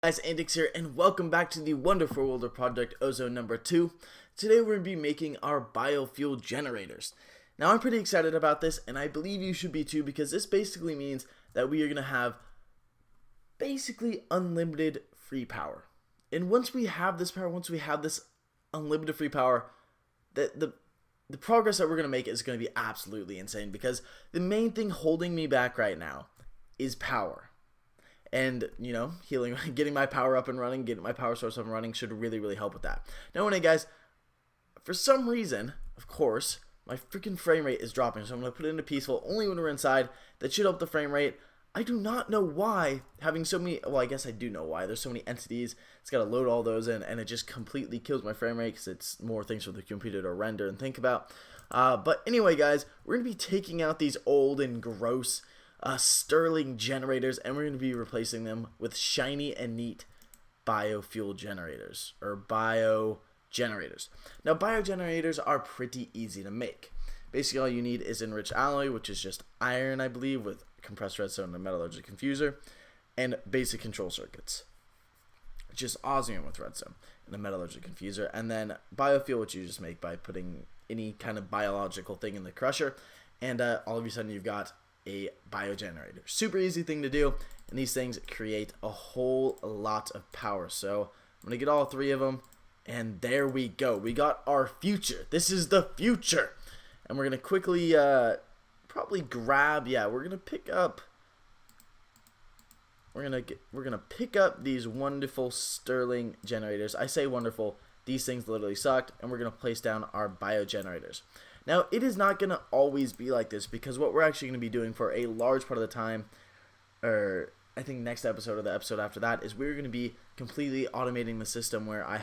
Guys, Antics here, and welcome back to the wonderful world of Project Ozone number 2. Today we're going to be making our biofuel generators. Now I'm pretty excited about this, and I believe you should be too, because this basically means that we are going to have basically unlimited free power. And once we have this power, once we have this unlimited free power, the progress that we're going to make is going to be absolutely insane, because the main thing holding me back right now is power. And, you know, getting my power up and running, getting my power source up and running should really help with that. Now, anyway, guys, for some reason, of course, my freaking frame rate is dropping. So I'm going to put it into peaceful only when we're inside. That should help the frame rate. I do not know why having so many, well, I guess I do know why. There's so many entities. It's got to load all those in, and it just completely kills my frame rate because it's more things for the computer to render and think about. But anyway, guys, we're going to be taking out these old and gross sterling generators, and we're going to be replacing them with shiny and neat biofuel generators, or biogenerators. Now, biogenerators are pretty easy to make. Basically, all you need is enriched alloy, which is just iron, I believe, with compressed redstone and a metallurgical confuser, and basic control circuits, just Ozone with redstone and a metallurgical confuser, and then biofuel, which you just make by putting any kind of biological thing in the crusher, and all of a sudden you've got a biogenerator. Super easy thing to do, and these things create a whole lot of power. So I'm gonna get all three of them, and there we go. We got our future. This is the future, and we're gonna quickly probably grab. Yeah, we're gonna pick up. We're gonna pick up these wonderful sterling generators. I say wonderful. These things literally sucked, and we're gonna place down our biogenerators. Now, it is not going to always be like this, because what we're actually going to be doing for a large part of the time, or I think next episode or the episode after that, is we're going to be completely automating the system where I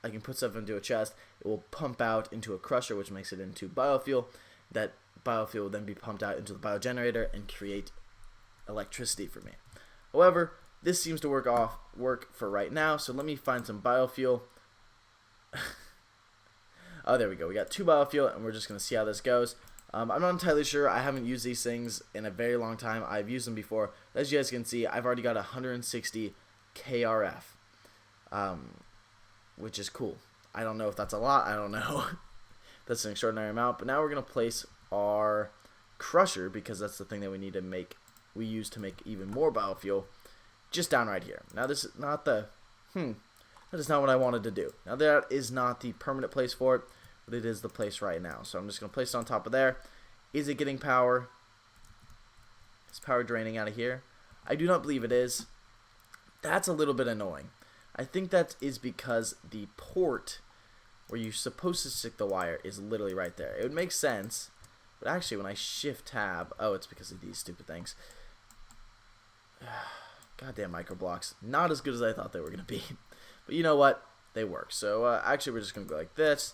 can put stuff into a chest, it will pump out into a crusher, which makes it into biofuel. That biofuel will then be pumped out into the biogenerator and create electricity for me. However, this seems to work for right now, so let me find some biofuel. Oh, there we go. We got 2 biofuel, and we're just going to see how this goes. I'm not entirely sure. I haven't used these things in a very long time. I've used them before. As you guys can see, I've already got 160 KRF, which is cool. I don't know if that's a lot. I don't know. That's an extraordinary amount. But now we're going to place our crusher, because that's the thing that we use to make even more biofuel, just down right here. Now, this is not the... That is not what I wanted to do. Now, that is not the permanent place for it, but it is the place right now. So I'm just going to place it on top of there. Is it getting power? Is power draining out of here? I do not believe it is. That's a little bit annoying. I think that is because the port where you're supposed to stick the wire is literally right there. It would make sense, but actually when I shift tab, oh, it's because of these stupid things. Goddamn microblocks. Not as good as I thought they were going to be. But you know what? They work. So actually we're just going to go like this,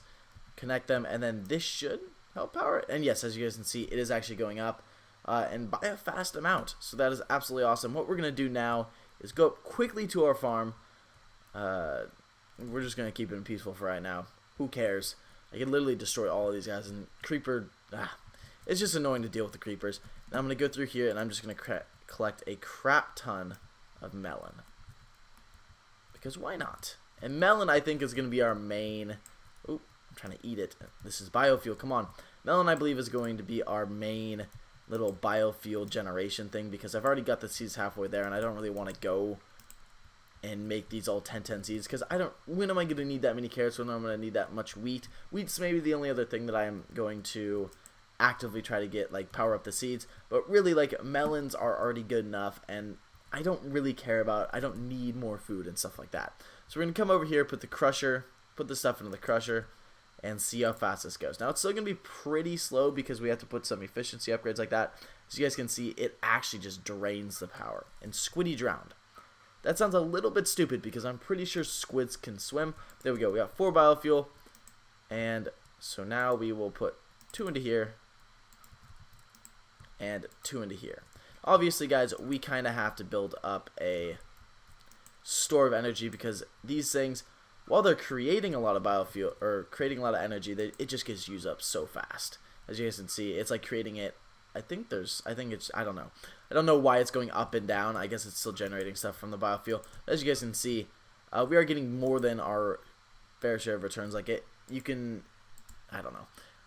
connect them, and then this should help power it. And yes, as you guys can see, it is actually going up and by a fast amount. So that is absolutely awesome. What we're going to do now is go up quickly to our farm. We're just going to keep it peaceful for right now. Who cares? I can literally destroy all of these guys. And creeper, it's just annoying to deal with the creepers. Now I'm going to go through here, and I'm just going to collect a crap ton of melon. Because why not? And melon, I think, is going to be our main... Oop, I'm trying to eat it. This is biofuel. Come on. Melon, I believe, is going to be our main little biofuel generation thing, because I've already got the seeds halfway there, and I don't really want to go and make these all 10 seeds, because I don't... When am I going to need that many carrots? When am I going to need that much wheat? Wheat's maybe the only other thing that I am going to actively try to get, like, power up the seeds. But really, like, melons are already good enough, and I don't really care about, I don't need more food and stuff like that. So we're going to come over here, put the stuff into the crusher, and see how fast this goes. Now, it's still going to be pretty slow because we have to put some efficiency upgrades like that. As you guys can see, it actually just drains the power. And Squiddy drowned. That sounds a little bit stupid because I'm pretty sure squids can swim. There we go. We got 4 biofuel. And so now we will put 2 into here and 2 into here. Obviously, guys, we kind of have to build up a store of energy, because these things, while they're creating a lot of biofuel, or creating a lot of energy, it just gets used up so fast. As you guys can see, it's like creating it I think it's, I don't know. I don't know why it's going up and down. I guess it's still generating stuff from the biofuel. As you guys can see, we are getting more than our fair share of returns. Like you can, I don't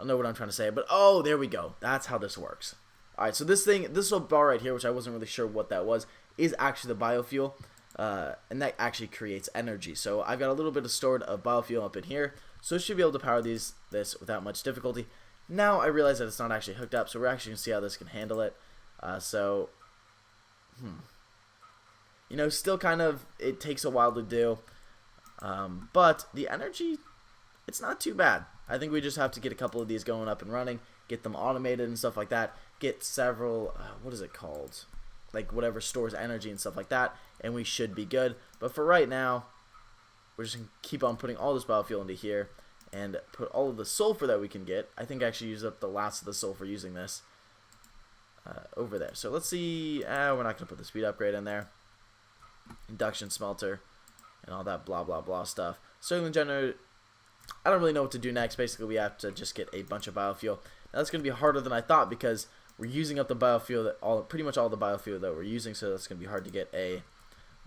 know what I'm trying to say, but oh, there we go. That's how this works. All right, so this little bar right here, which I wasn't really sure what that was, is actually the biofuel, and that actually creates energy. So I've got a little bit of stored of biofuel up in here, so it should be able to power this without much difficulty. Now I realize that it's not actually hooked up, so we're actually gonna see how this can handle it. You know, still kind of, it takes a while to do, but the energy, it's not too bad. I think we just have to get a couple of these going up and running, get them automated and stuff like that, get several, what is it called? Like whatever stores energy and stuff like that, and we should be good. But for right now, we're just going to keep on putting all this biofuel into here and put all of the sulfur that we can get. I think I actually used up the last of the sulfur using this over there. So let's see, we're not going to put the speed upgrade in there. Induction smelter and all that blah blah blah stuff. Circling generator, I don't really know what to do next. Basically, we have to just get a bunch of biofuel. Now, that's going to be harder than I thought because we're using up the biofuel, pretty much all the biofuel that we're using, so that's going to be hard to get a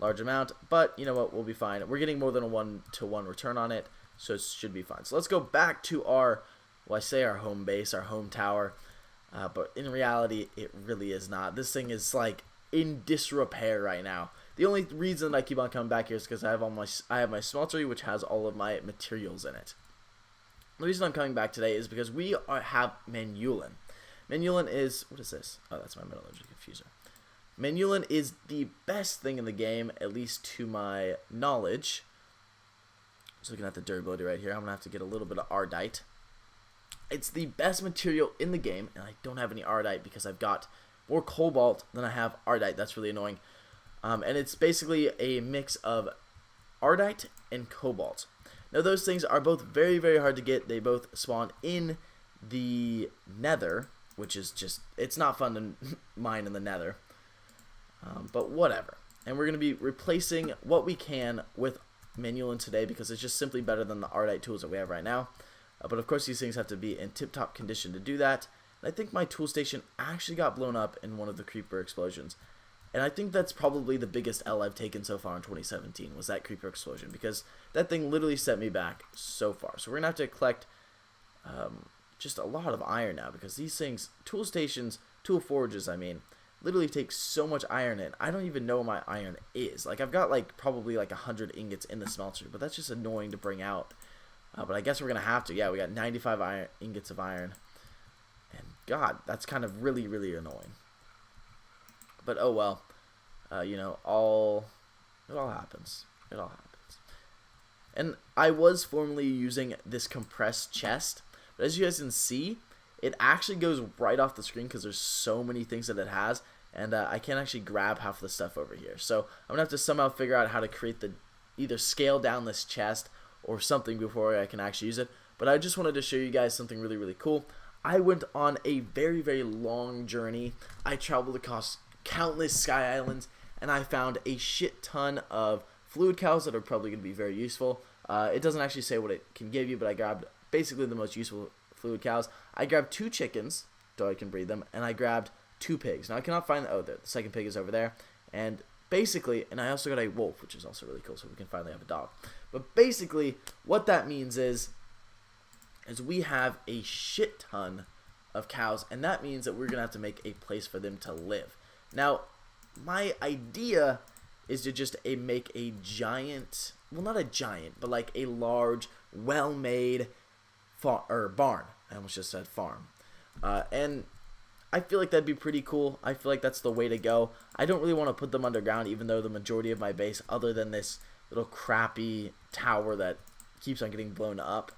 large amount. But you know what? We'll be fine. We're getting more than a 1-to-1 return on it, so it should be fine. So let's go back to our, well, I say our home base, our home tower, but in reality, it really is not. This thing is like in disrepair right now. The only reason I keep on coming back here is because I have my smeltery, which has all of my materials in it. The reason I'm coming back today is because we have Manulin. Manulin is, what is this? Oh, that's my metallurgy diffuser. Manulin is the best thing in the game, at least to my knowledge. Just looking at the durability right here, I'm going to have to get a little bit of Ardite. It's the best material in the game, and I don't have any Ardite because I've got more Cobalt than I have Ardite. That's really annoying. And it's basically a mix of Ardite and Cobalt. Now, those things are both very, very hard to get. They both spawn in the Nether, which is just, it's not fun to mine in the Nether. But whatever. And we're going to be replacing what we can with Manulin today because it's just simply better than the Ardite tools that we have right now. But of course, these things have to be in tip-top condition to do that. And I think my tool station actually got blown up in one of the creeper explosions. And I think that's probably the biggest L I've taken so far in 2017, was that creeper explosion, because that thing literally set me back so far. So we're going to have to collect just a lot of iron now, because these things, tool stations, tool forges, I mean, literally take so much iron in. I don't even know what my iron is. Like, I've got like probably like 100 ingots in the smelter, but that's just annoying to bring out. But I guess we're going to have to. Yeah, we got 95 ingots of iron. And God, that's kind of really, really annoying. But oh well, you know, it all happens. It all happens. And I was formerly using this compressed chest, but as you guys can see, it actually goes right off the screen because there's so many things that it has, and I can't actually grab half the stuff over here. So I'm gonna have to somehow figure out how to create either scale down this chest or something before I can actually use it. But I just wanted to show you guys something really, really cool. I went on a very, very long journey. I traveled across countless sky islands, and I found a shit ton of fluid cows that are probably going to be very useful. It doesn't actually say what it can give you, but I grabbed basically the most useful fluid cows. I grabbed 2 chickens, so I can breed them, and I grabbed 2 pigs. Now I cannot find, the second pig is over there, and basically, and I also got a wolf, which is also really cool, so we can finally have a dog. But basically, what that means is we have a shit ton of cows, and that means that we're going to have to make a place for them to live. Now, my idea is to just make a giant, well, not a giant, but like a large, well-made barn. I almost just said farm. And I feel like that'd be pretty cool. I feel like that's the way to go. I don't really want to put them underground, even though the majority of my base, other than this little crappy tower that keeps on getting blown up,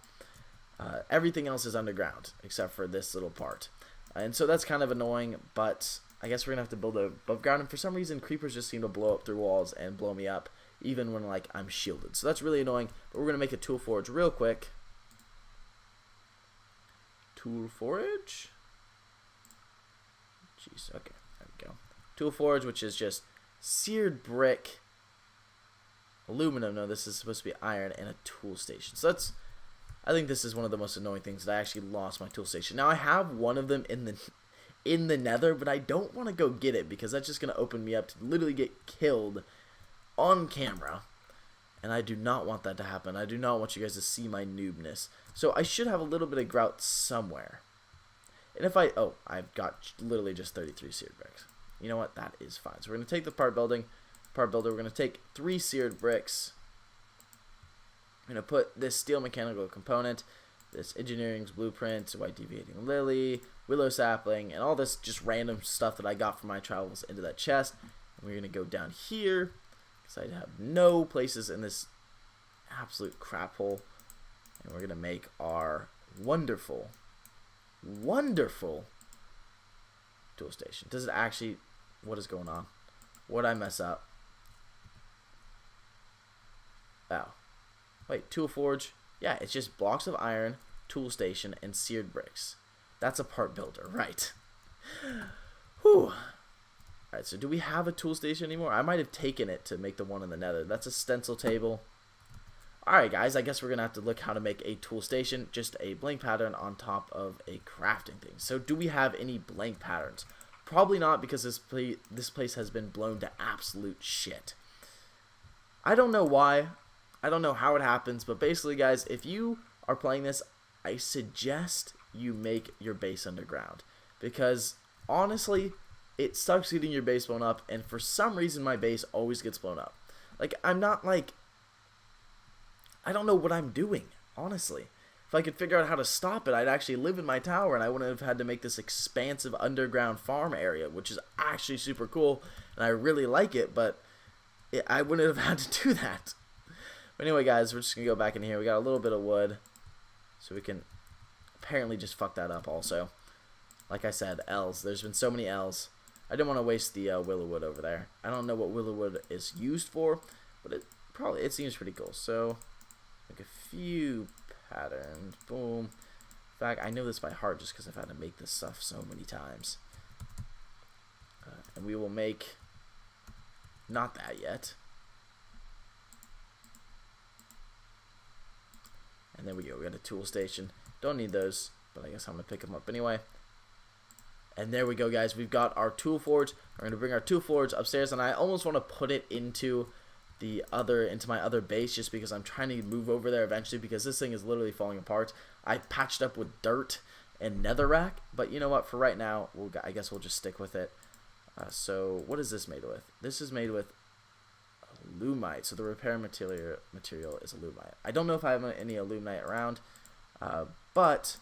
everything else is underground, except for this little part. And so that's kind of annoying, but I guess we're going to have to build above ground, and for some reason, creepers just seem to blow up through walls and blow me up, even when, like, I'm shielded. So that's really annoying, but we're going to make a tool forge real quick. Tool forge? Jeez, okay, there we go. Tool forge, which is just seared brick, aluminum, no, this is supposed to be iron, and a tool station. So that's, I think this is one of the most annoying things, that I actually lost my tool station. Now, I have one of them in the nether, but I don't want to go get it because that's just going to open me up to literally get killed on camera. And I do not want that to happen. I do not want you guys to see my noobness. So I should have a little bit of grout somewhere. And if oh, I've got literally just 33 seared bricks. You know what? That is fine. So we're going to take the part builder. We're going to take 3 seared bricks. I'm going to put this steel mechanical component, this engineering's blueprint, white deviating lily, willow sapling, and all this just random stuff that I got from my travels into that chest. And we're going to go down here because I have no places in this absolute crap hole. And we're going to make our wonderful tool station. Does it actually... What is going on? What did I mess up? Oh. Wait, tool forge. Yeah, it's just blocks of iron, tool station, and seared bricks. That's a part builder, right? Whew. Alright, so do we have a tool station anymore? I might have taken it to make the one in the nether. That's a stencil table. Alright guys, I guess we're going to have to look how to make a tool station. Just a blank pattern on top of a crafting thing. So do we have any blank patterns? Probably not, because this place has been blown to absolute shit. I don't know why. I don't know how it happens, but basically guys, if you are playing this, I suggest you make your base underground. Because honestly, it sucks getting your base blown up, and for some reason my base always gets blown up. Like, I'm not like... I don't know what I'm doing, honestly. If I could figure out how to stop it, I'd actually live in my tower, and I wouldn't have had to make this expansive underground farm area, which is actually super cool, and I really like it, but I wouldn't have had to do that. But anyway, guys, we're just going to go back in here. We got a little bit of wood, so we can apparently just fuck that up also. Like I said, L's. There's been so many L's. I didn't want to waste the willow wood over there. I don't know what willow wood is used for, but it seems pretty cool. So, like a few patterns. Boom. In fact, I know this by heart just because I've had to make this stuff so many times. And we will make... Not that yet. And there we go. We got a tool station. Don't need those, but I guess I'm going to pick them up anyway. And there we go, guys. We've got our tool forge. We're going to bring our tool forge upstairs, and I almost want to put it into my other base just because I'm trying to move over there eventually, because this thing is literally falling apart. I patched up with dirt and netherrack, but you know what? For right now, I guess we'll just stick with it. So what is this made with? This is made with alumite. So the repair material is alumite. I don't know if I have any alumite around, but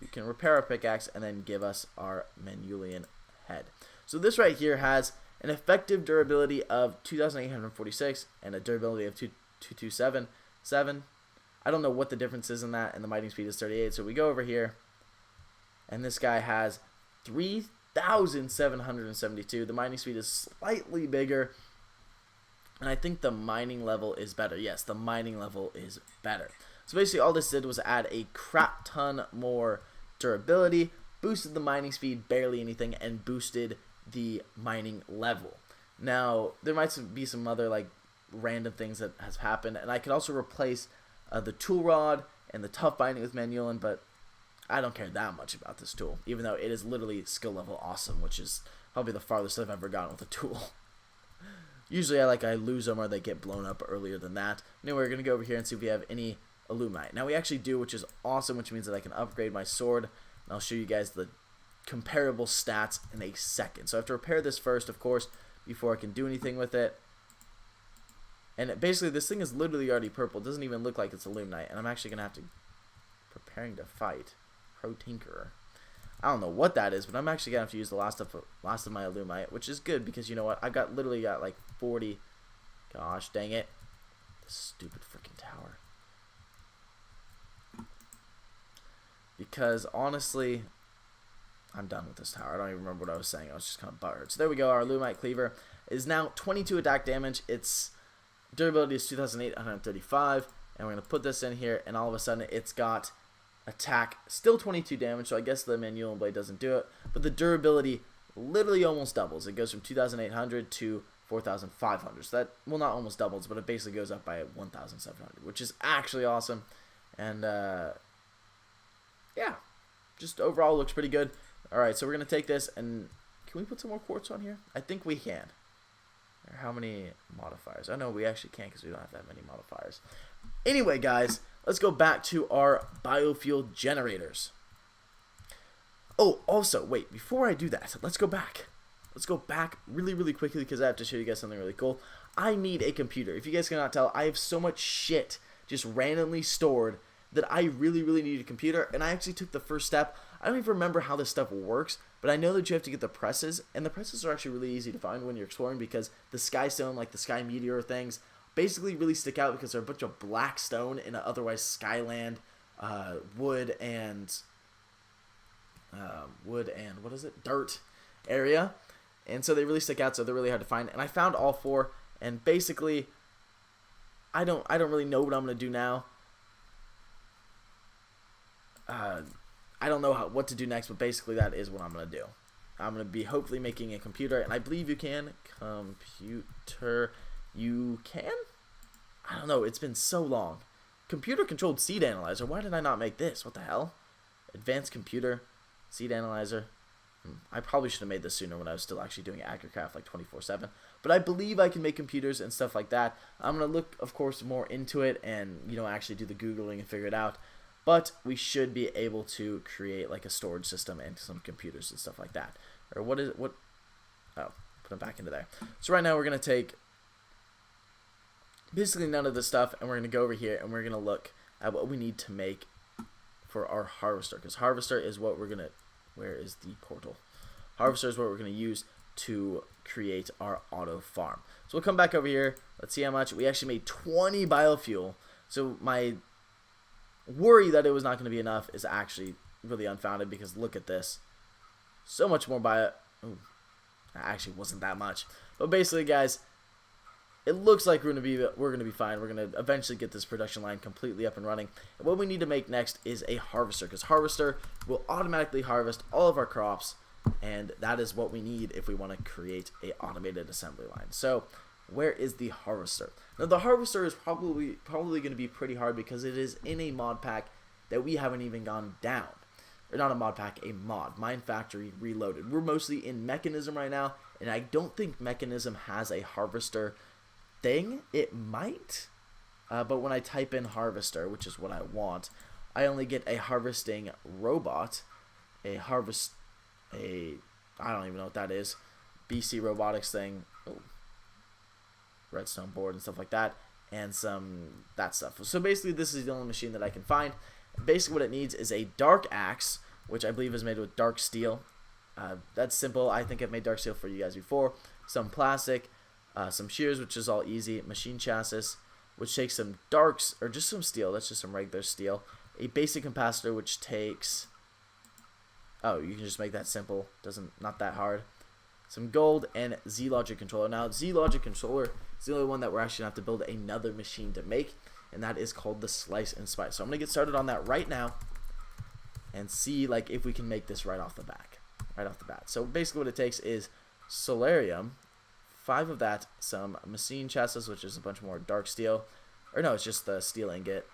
we can repair our pickaxe and then give us our Manuelian head. So this right here has an effective durability of 2,846 and a durability of 2,277. I don't know what the difference is in that, and the mining speed is 38. So we go over here, and this guy has 3,772. The mining speed is slightly bigger, and I think the mining level is better. Yes, the mining level is better. So basically all this did was add a crap ton more durability, boosted the mining speed barely anything, and boosted the mining level. Now, there might be some other like random things that has happened, and I could also replace the tool rod and the tough binding with Manuelian, but I don't care that much about this tool, even though it is literally skill level awesome, which is probably the farthest I've ever gotten with a tool. Usually I lose them or they get blown up earlier than that. Anyway, we're going to go over here and see if we have any alumite. Now we actually do, which is awesome, which means that I can upgrade my sword, and I'll show you guys the comparable stats in a second. So I have to repair this first, of course, before I can do anything with it. And basically this thing is literally already purple. It doesn't even look like it's alumite, and I'm actually going to have to... Preparing to fight. Pro Tinkerer. I don't know what that is, but I'm actually going to have to use the last of my alumite, which is good because you know what? I've literally got like 40... Gosh, dang it. This stupid freaking tower. Because honestly, I'm done with this tower. I don't even remember what I was saying. I was just kind of buttered. So there we go. Our Lumite Cleaver is now 22 attack damage. Its durability is 2,835. And we're going to put this in here. And all of a sudden, it's got attack still 22 damage. So I guess the Manuelian Blade doesn't do it. But the durability literally almost doubles. It goes from 2,800 to 4,500. So that, well, not almost doubles, but it basically goes up by 1,700. Which is actually awesome. And, yeah. Just overall looks pretty good. Alright, so we're going to take this and... Can we put some more quartz on here? I think we can. Or how many modifiers? Oh, no, we actually can't because we don't have that many modifiers. Anyway, guys, let's go back to our biofuel generators. Oh, also, wait, before I do that, let's go back. Let's go back really, really quickly because I have to show you guys something really cool. I need a computer. If you guys cannot tell, I have so much shit just randomly stored that I really, really need a computer. And I actually took the first step. I don't even remember how this stuff works, but I know that you have to get the presses. And the presses are actually really easy to find when you're exploring because the sky stone, like the sky meteor things, basically really stick out because they're a bunch of black stone in an otherwise skyland, wood and what is it? Dirt area. And so they really stick out, so they're really hard to find. And I found all four, and basically, I don't really know what I'm gonna do now. I don't know what to do next, but basically that is what I'm gonna do. I'm gonna be hopefully making a computer, and I believe you can computer. You can? I don't know. It's been so long. Computer controlled seed analyzer. Why did I not make this? What the hell? Advanced computer seed analyzer. I probably should have made this sooner when I was still actually doing AgriCraft like 24/7. But I believe I can make computers and stuff like that. I'm going to look, of course, more into it and, you know, actually do the Googling and figure it out. But we should be able to create like a storage system and some computers and stuff like that. Or what? Oh, put them back into there. So right now we're going to take basically none of this stuff and we're going to go over here and we're going to look at what we need to make for our harvester. Because harvester is what we're going to... Where is the portal? Harvester is what we're going to use to create our auto farm. So we'll come back over here. Let's see how much. We actually made 20 biofuel. So my worry that it was not going to be enough is actually really unfounded because look at this. So much more bio... Ooh, that actually wasn't that much. But basically, guys, it looks like we're gonna be fine. We're gonna eventually get this production line completely up and running. And what we need to make next is a harvester, because harvester will automatically harvest all of our crops, and that is what we need if we want to create a automated assembly line. So, where is the harvester? Now, the harvester is probably going to be pretty hard because it is in a mod pack that we haven't even gone down. Or not a mod pack, a mod. Mine Factory Reloaded. We're mostly in Mechanism right now, and I don't think Mechanism has a harvester thing. It might, but when I type in harvester, which is what I want, I only get a harvesting robot, I don't even know what that is, BC robotics thing, redstone board and stuff like that, and some that stuff. So basically this is the only machine that I can find. Basically what it needs is a dark axe, which I believe is made with dark steel. That's simple. I think I've made dark steel for you guys before. Some plastic, some shears, which is all easy, machine chassis, which takes some darks, or just some steel, that's just some regular steel, a basic capacitor, which takes, oh, you can just make that simple, not that hard, some gold, and Z-Logic controller. Now, Z-Logic controller is the only one that we're actually going to have to build another machine to make, and that is called the Slice and Spice. So I'm going to get started on that right now, and see, like, if we can make this right off the bat. So basically what it takes is solarium, 5 of that, some machine chassis, which is a bunch more dark steel, or no, it's just the steel ingot.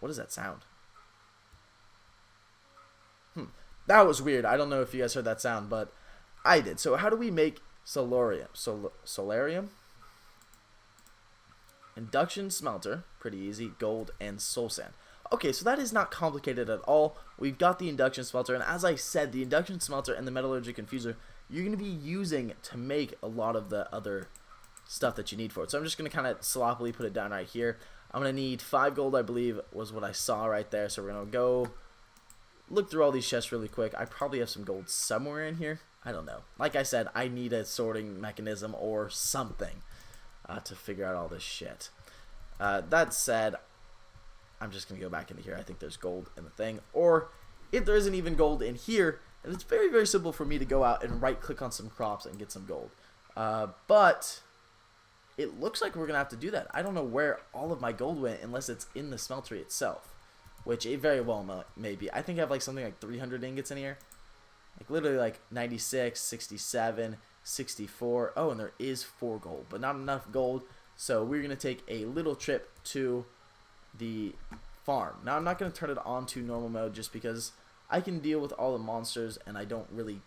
What does that sound? That was weird. I don't know if you guys heard that sound, but I did. So how do we make solarium? Solarium? Induction smelter, pretty easy, gold, and soul sand. Okay, so that is not complicated at all. We've got the induction smelter, and as I said, the induction smelter and the metallurgic infuser, you're going to be using to make a lot of the other stuff that you need for it. So I'm just going to kind of sloppily put it down right here. I'm going to need 5 gold, I believe, was what I saw right there. So we're going to go look through all these chests really quick. I probably have some gold somewhere in here. I don't know. Like I said, I need a sorting mechanism or something to figure out all this shit. That said, I'm just going to go back into here. I think there's gold in the thing. Or if there isn't even gold in here, and it's very, very simple for me to go out and right-click on some crops and get some gold. But it looks like we're going to have to do that. I don't know where all of my gold went unless it's in the smeltery itself, which it very well may be. I think I have like something like 300 ingots in here. Like literally like 96, 67, 64. Oh, and there is 4 gold, but not enough gold. So we're going to take a little trip to the farm. Now I'm not going to turn it on to normal mode just because I can deal with all the monsters and I don't really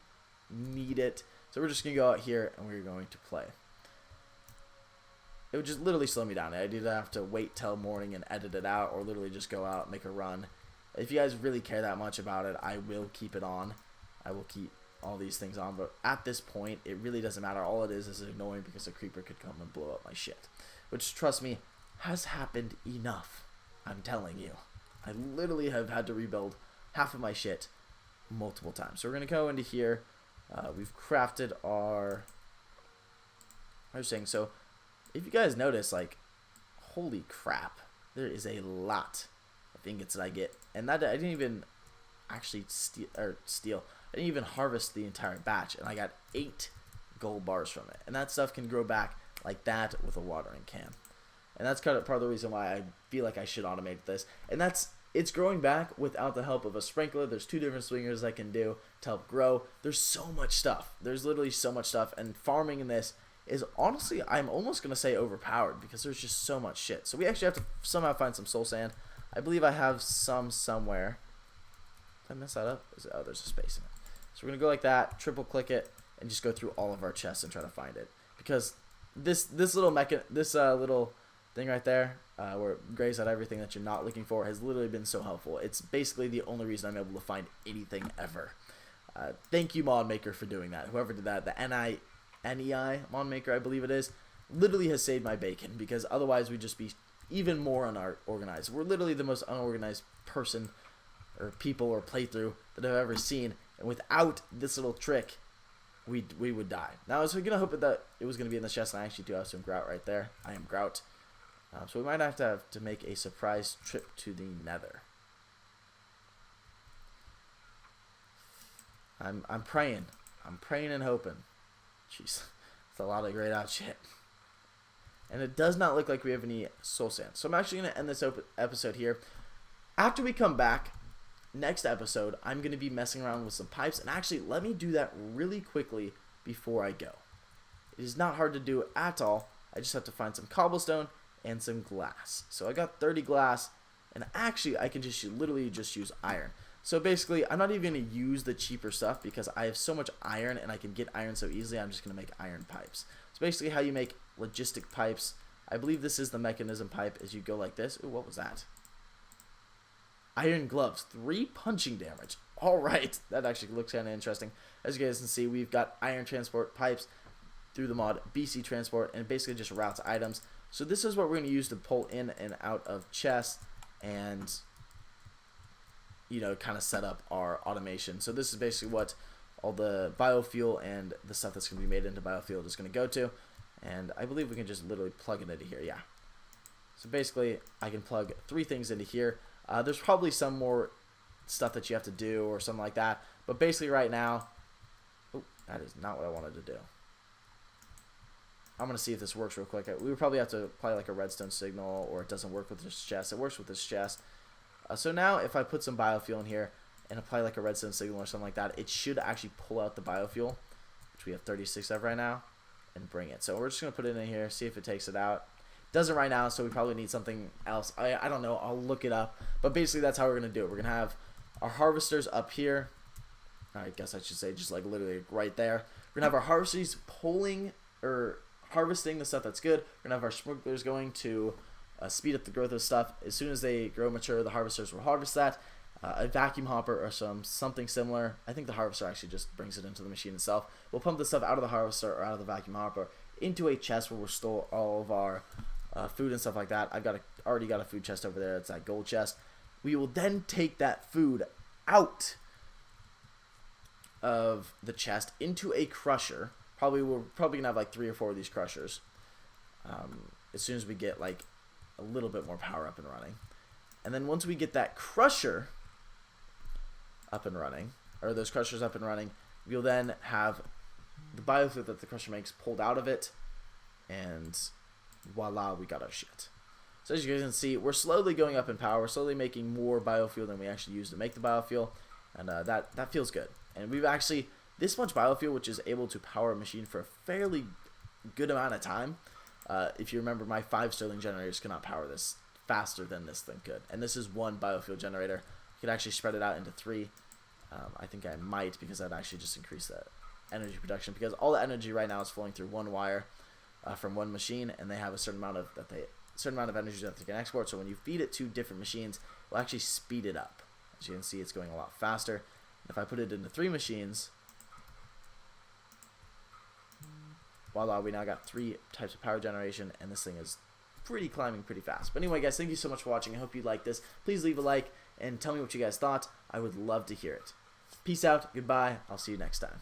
need it. So we're just going to go out here and we're going to play. It would just literally slow me down. I'd either have to wait till morning and edit it out, or literally just go out, make a run. If you guys really care that much about it, I will keep it on. I will keep all these things on, but at this point, it really doesn't matter. All it is annoying because a creeper could come and blow up my shit. Which, trust me, has happened enough. I'm telling you. I literally have had to rebuild half of my shit multiple times. So we're going to go into here. We've crafted our... I was saying, so... If you guys notice, like, holy crap, there is a lot of ingots that I get, and that I didn't even actually steal. I didn't even harvest the entire batch, and I got 8 gold bars from it, and that stuff can grow back like that with a watering can, and that's kind of part of the reason why I feel like I should automate this, and it's growing back without the help of a sprinkler. There's 2 different sprinklers I can do to help grow. There's so much stuff. There's literally so much stuff, and farming in this is honestly, I'm almost going to say overpowered because there's just so much shit. So we actually have to somehow find some soul sand. I believe I have some somewhere. Did I mess that up? Oh, there's a space in it. So we're going to go like that, triple click it, and just go through all of our chests and try to find it. Because this little little thing right there, where it grays out everything that you're not looking for, has literally been so helpful. It's basically the only reason I'm able to find anything ever. Thank you, Mod Maker, for doing that. Whoever did that, the NEI Mon Maker, I believe it is, literally has saved my bacon, because otherwise we'd just be even more unorganized. We're literally the most unorganized person or people or playthrough that I've ever seen, and without this little trick, we would die. Now I was gonna hope that it was gonna be in the chest, and I actually do have some grout right there. I am grout, so we might have to make a surprise trip to the Nether. I'm praying and hoping. Jeez, that's a lot of grayed out shit. And it does not look like we have any soul sand. So I'm actually going to end this episode here. After we come back, next episode, I'm going to be messing around with some pipes. And actually, let me do that really quickly before I go. It is not hard to do at all. I just have to find some cobblestone and some glass. So I got 30 glass. And actually, I can just literally just use iron. So basically, I'm not even going to use the cheaper stuff because I have so much iron and I can get iron so easily. I'm just going to make iron pipes. So basically how you make logistic pipes. I believe this is the mechanism pipe, as you go like this. Ooh, what was that? Iron gloves, 3 punching damage. Alright, that actually looks kind of interesting. As you guys can see, we've got iron transport pipes through the mod BC transport, and it basically just routes items. So this is what we're going to use to pull in and out of chests and, you know, kind of set up our automation. So this is basically what all the biofuel and the stuff that's going to be made into biofuel is going to go to. And I believe we can just literally plug it into here. Yeah. So basically, I can plug 3 things into here. There's probably some more stuff that you have to do or something like that. But basically right now, oh, that is not what I wanted to do. I'm going to see if this works real quick. We would probably have to apply like a redstone signal, or it doesn't work with this chest. It works with this chest. So now if I put some biofuel in here and apply like a redstone signal or something like that, it should actually pull out the biofuel, which we have 36 of right now, and bring it. So we're just going to put it in here, see if it takes it out. It doesn't right now, so we probably need something else. I don't know. I'll look it up. But basically that's how we're going to do it. We're going to have our harvesters up here. I guess I should say just like literally right there. We're going to have our harvesters pulling or harvesting the stuff that's good. We're going to have our sprinklers going to speed up the growth of stuff. As soon as they grow mature, the harvesters will harvest that. A vacuum hopper or something similar. I think the harvester actually just brings it into the machine itself. We'll pump the stuff out of the harvester or out of the vacuum hopper into a chest where we'll store all of our food and stuff like that. I've already got a food chest over there. It's that gold chest. We will then take that food out of the chest into a crusher. We're probably gonna have like 3 or 4 of these crushers. As soon as we get like a little bit more power up and running. And then once we get that crusher up and running, or those crushers up and running, we'll then have the biofuel that the crusher makes pulled out of it, and voila, we got our shit. So as you guys can see, we're slowly going up in power. We're slowly making more biofuel than we actually use to make the biofuel, and that feels good. And we've actually, this much biofuel, which is able to power a machine for a fairly good amount of time. If you remember, my 5 Sterling generators cannot power this faster than this thing could. And this is one biofuel generator. You could actually spread it out into 3. I think I might, because I'd actually just increase that energy production, because all the energy right now is flowing through one wire from one machine, and they have a certain amount of energy that they can export. So when you feed it to different machines, it will actually speed it up. As you can see, it's going a lot faster. And if I put it into 3 machines, voila, we now got 3 types of power generation, and this thing is climbing pretty fast. But anyway, guys, thank you so much for watching. I hope you liked this. Please leave a like and tell me what you guys thought. I would love to hear it. Peace out. Goodbye. I'll see you next time.